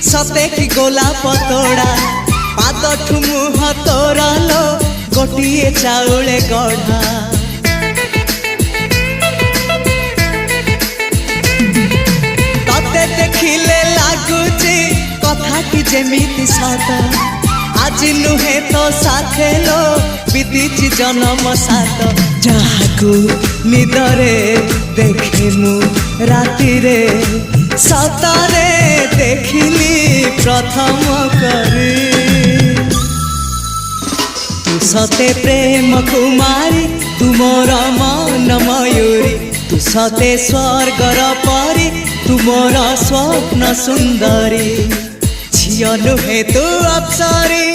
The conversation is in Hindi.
सते कि गोलाप तोड़ा पाद ठुमुह तोरा लो गोटिए चाउले गढ़ा तते देखिले लागुची कथा कि जेमिति सत आज नुहे तो साथे लो बीतीची जन्म सात जहाकू निदरे देखे मु राति रे सतारे देखिली प्रथम करी तू सते प्रेम कुमारी तू मोर मन मयूरी तू सते स्वर्गर परी तू मोर स्वप्न सुंदरी झियो नुहे तू अप्सरी।